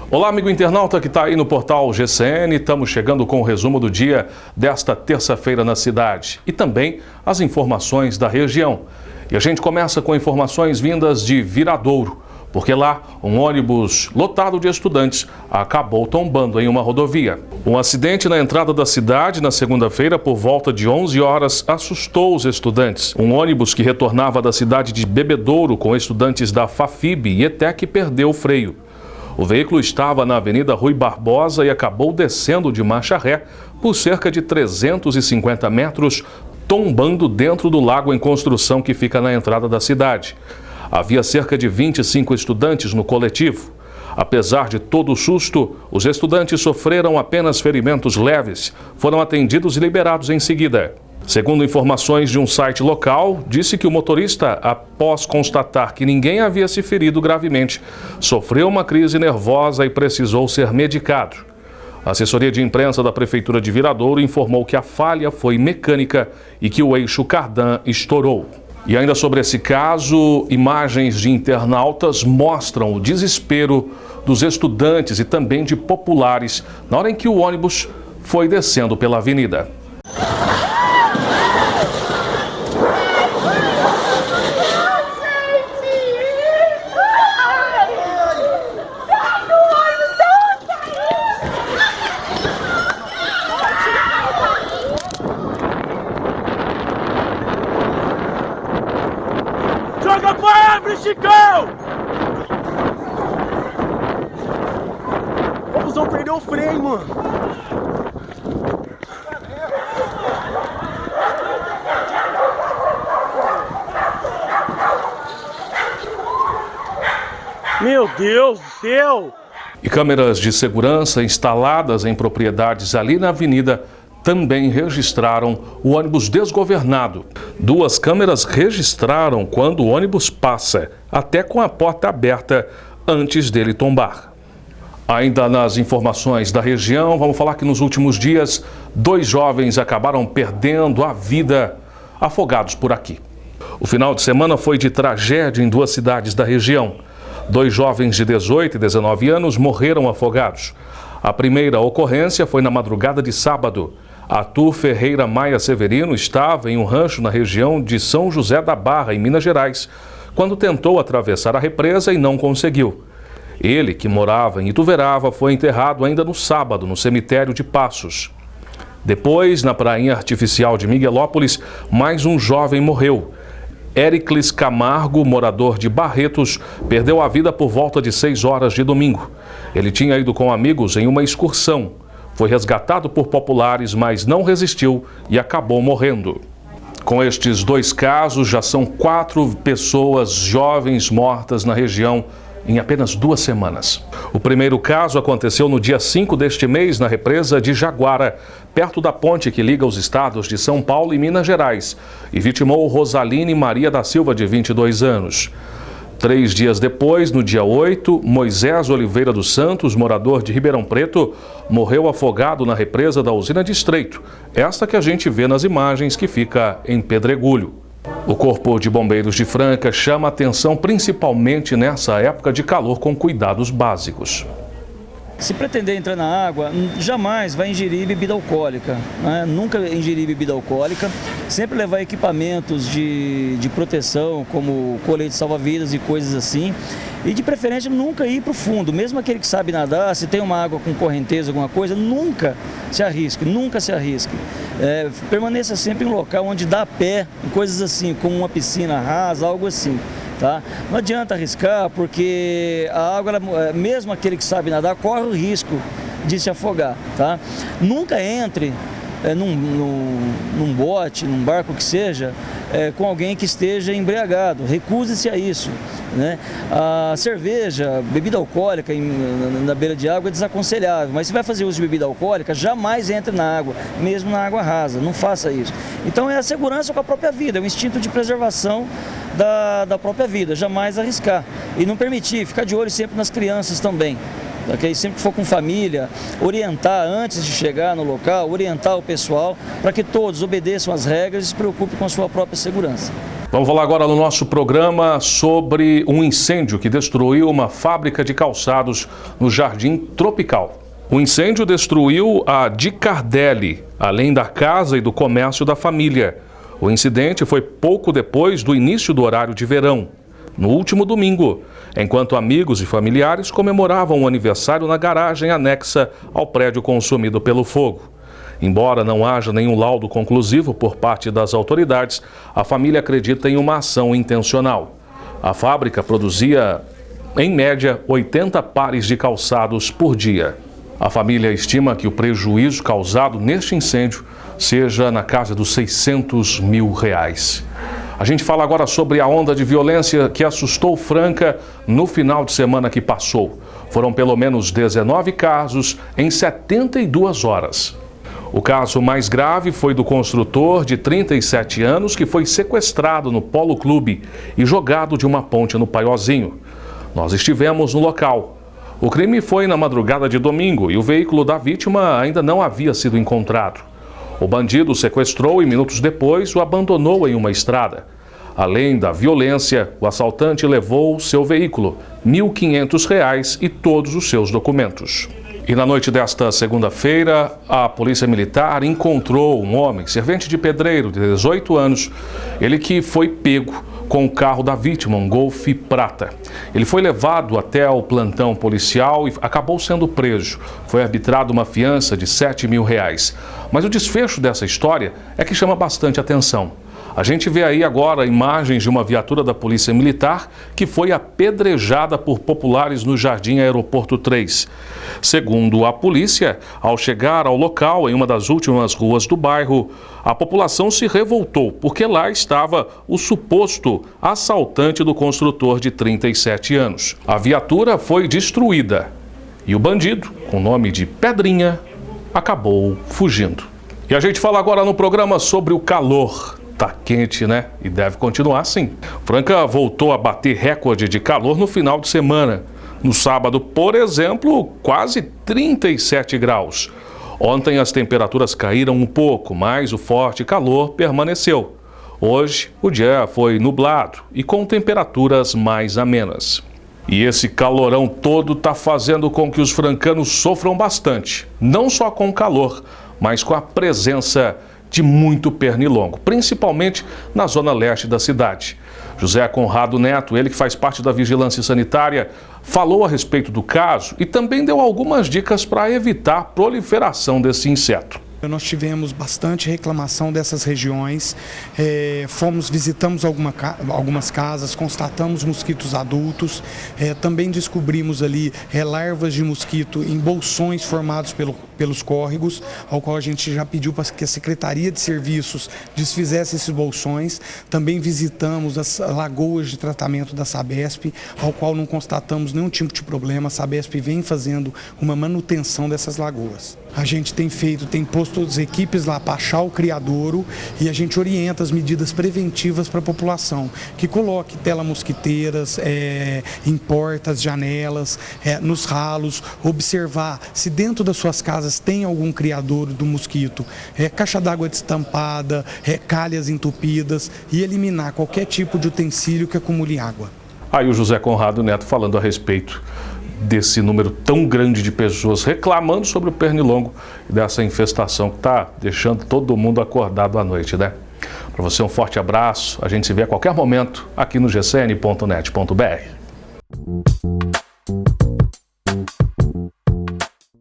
Olá, amigo internauta que está aí no portal GCN, estamos chegando com o resumo do dia desta terça-feira na cidade e também as informações da região. E a gente começa com informações vindas de Viradouro, porque lá um ônibus lotado de estudantes acabou tombando em uma rodovia. Um acidente na entrada da cidade na segunda-feira por volta de 11 horas assustou os estudantes. Um ônibus que retornava da cidade de Bebedouro com estudantes da FAFIB e ETEC perdeu o freio. O veículo estava na Avenida Rui Barbosa e acabou descendo de marcha ré por cerca de 350 metros, tombando dentro do lago em construção que fica na entrada da cidade. Havia cerca de 25 estudantes no coletivo. Apesar de todo o susto, os estudantes sofreram apenas ferimentos leves, foram atendidos e liberados em seguida. Segundo informações de um site local, disse que o motorista, após constatar que ninguém havia se ferido gravemente, sofreu uma crise nervosa e precisou ser medicado. A assessoria de imprensa da Prefeitura de Viradouro informou que a falha foi mecânica e que o eixo cardan estourou. E ainda sobre esse caso, imagens de internautas mostram o desespero dos estudantes e também de populares na hora em que o ônibus foi descendo pela avenida. Joga pra árvore, Chicão! O busão perdeu o freio, mano. Meu Deus do céu! E câmeras de segurança instaladas em propriedades ali na avenida também registraram o ônibus desgovernado. 2 câmeras registraram quando o ônibus passa, até com a porta aberta, antes dele tombar. Ainda nas informações da região, vamos falar que nos últimos dias, 2 jovens acabaram perdendo a vida afogados por aqui. O final de semana foi de tragédia em 2 cidades da região. 2 jovens de 18 e 19 anos morreram afogados. A primeira ocorrência foi na madrugada de sábado. Arthur Ferreira Maia Severino estava em um rancho na região de São José da Barra, em Minas Gerais, quando tentou atravessar a represa e não conseguiu. Ele, que morava em Ituverava, foi enterrado ainda no sábado, no cemitério de Passos. Depois, na prainha artificial de Miguelópolis, mais um jovem morreu. Éricles Camargo, morador de Barretos, perdeu a vida por volta de 6 horas de domingo. Ele tinha ido com amigos em uma excursão. Foi resgatado por populares, mas não resistiu e acabou morrendo. Com estes 2 casos, já são 4 pessoas jovens mortas na região em apenas 2 semanas. O primeiro caso aconteceu no dia 5 deste mês, na represa de Jaguara, perto da ponte que liga os estados de São Paulo e Minas Gerais, e vitimou Rosaline Maria da Silva, de 22 anos. 3 dias depois, no dia 8, Moisés Oliveira dos Santos, morador de Ribeirão Preto, morreu afogado na represa da usina de Estreito, esta que a gente vê nas imagens, que fica em Pedregulho. O Corpo de Bombeiros de Franca chama atenção principalmente nessa época de calor, com cuidados básicos. Se pretender entrar na água, jamais vai ingerir bebida alcoólica, né? Nunca ingerir bebida alcoólica, sempre levar equipamentos de proteção, como colete salva-vidas e coisas assim, e de preferência nunca ir para o fundo, mesmo aquele que sabe nadar, se tem uma água com correnteza, alguma coisa, nunca se arrisque, nunca se arrisque. Permaneça sempre em um local onde dá pé, em coisas assim, como uma piscina rasa, algo assim. Tá? Não adianta arriscar, porque a água, mesmo aquele que sabe nadar, corre o risco de se afogar. Tá? Nunca entre num bote, num barco que seja, com alguém que esteja embriagado. Recuse-se a isso. Né? A cerveja, bebida alcoólica na beira de água é desaconselhável, mas se vai fazer uso de bebida alcoólica, jamais entre na água, mesmo na água rasa, não faça isso. Então é a segurança com a própria vida, é o instinto de preservação da própria vida, jamais arriscar e não permitir, ficar de olho sempre nas crianças também. Okay? Sempre que for com família, orientar antes de chegar no local, orientar o pessoal para que todos obedeçam às regras e se preocupem com a sua própria segurança. Vamos falar agora no nosso programa sobre um incêndio que destruiu uma fábrica de calçados no Jardim Tropical. O incêndio destruiu a Di Cardelli, além da casa e do comércio da família. O incidente foi pouco depois do início do horário de verão, no último domingo, enquanto amigos e familiares comemoravam o aniversário na garagem anexa ao prédio consumido pelo fogo. Embora não haja nenhum laudo conclusivo por parte das autoridades, a família acredita em uma ação intencional. A fábrica produzia, em média, 80 pares de calçados por dia. A família estima que o prejuízo causado neste incêndio seja na casa dos R$600 mil. A gente fala agora sobre a onda de violência que assustou Franca no final de semana que passou. Foram pelo menos 19 casos em 72 horas. O caso mais grave foi do construtor de 37 anos que foi sequestrado no Polo Clube e jogado de uma ponte no Paiozinho. Nós estivemos no local. O crime foi na madrugada de domingo e o veículo da vítima ainda não havia sido encontrado. O bandido o sequestrou e minutos depois o abandonou em uma estrada. Além da violência, o assaltante levou seu veículo, R$1.500 e todos os seus documentos. E na noite desta segunda-feira, a Polícia Militar encontrou um homem, servente de pedreiro de 18 anos, ele que foi pego com o carro da vítima, um Golf prata. Ele foi levado até o plantão policial e acabou sendo preso. Foi arbitrada uma fiança de R$7 mil. Mas o desfecho dessa história é que chama bastante atenção. A gente vê aí agora imagens de uma viatura da Polícia Militar que foi apedrejada por populares no Jardim Aeroporto 3. Segundo a polícia, ao chegar ao local, em uma das últimas ruas do bairro, a população se revoltou porque lá estava o suposto assaltante do construtor de 37 anos. A viatura foi destruída e o bandido, com o nome de Pedrinha, acabou fugindo. E a gente fala agora no programa sobre o calor. Tá quente, né? E deve continuar assim. Franca voltou a bater recorde de calor no final de semana. No sábado, por exemplo, quase 37 graus. Ontem as temperaturas caíram um pouco, mas o forte calor permaneceu. Hoje, o dia foi nublado e com temperaturas mais amenas. E esse calorão todo está fazendo com que os francanos sofram bastante. Não só com o calor, mas com a presença de muito pernilongo, principalmente na zona leste da cidade. José Conrado Neto, ele que faz parte da Vigilância Sanitária, falou a respeito do caso e também deu algumas dicas para evitar a proliferação desse inseto. Nós tivemos bastante reclamação dessas regiões, visitamos algumas casas, constatamos mosquitos adultos, também descobrimos ali larvas de mosquito em bolsões formados pelos córregos, ao qual a gente já pediu para que a Secretaria de Serviços desfizesse esses bolsões. Também visitamos as lagoas de tratamento da Sabesp, ao qual não constatamos nenhum tipo de problema. A Sabesp vem fazendo uma manutenção dessas lagoas. A gente tem posto as equipes lá para achar o criadouro e a gente orienta as medidas preventivas para a população, que coloque tela-mosquiteiras em portas, janelas, nos ralos, observar se dentro das suas casas tem algum criadouro do mosquito, caixa d'água destampada, calhas entupidas e eliminar qualquer tipo de utensílio que acumule água. Aí o José Conrado Neto falando a respeito desse número tão grande de pessoas reclamando sobre o pernilongo e dessa infestação que está deixando todo mundo acordado à noite, né? Para você um forte abraço, a gente se vê a qualquer momento aqui no gcn.net.br.